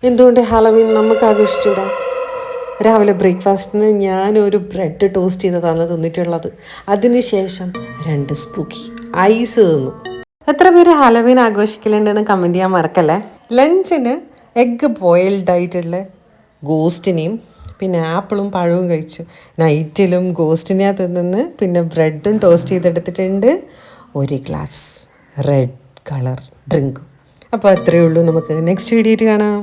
എന്തുകൊണ്ട് ഹാലോവീൻ നമുക്ക് ആഘോഷിച്ചുകൂടാ? രാവിലെ ബ്രേക്ക്ഫാസ്റ്റിന് ഞാനൊരു ബ്രെഡ് ടോസ്റ്റ് ചെയ്തതാണ് തിന്നിട്ടുള്ളത്. അതിനുശേഷം 2 സ്പൂക്കി ഐസ് തിന്നു. എത്ര പേര് ഹാലോവീൻ ആഘോഷിക്കലുണ്ടെന്ന് കമൻറ്റ് ചെയ്യാൻ മറക്കല്ലേ. ലഞ്ചിന് എഗ്ഗ് ബോയിൽഡ് ആയിട്ടുള്ള ഗോസ്റ്റിനെയും പിന്നെ ആപ്പിളും പഴവും കഴിച്ചു. നൈറ്റിലും ഗോസ്റ്റിനെയാണ് തിന്നുന്നത്. പിന്നെ ബ്രെഡും ടോസ്റ്റ് ചെയ്തെടുത്തിട്ടുണ്ട്. 1 ഗ്ലാസ് റെഡ് കളർ ഡ്രിങ്കും. അപ്പോൾ അത്രയേ ഉള്ളൂ. നമുക്ക് നെക്സ്റ്റ് വീഡിയോയിൽ കാണാം.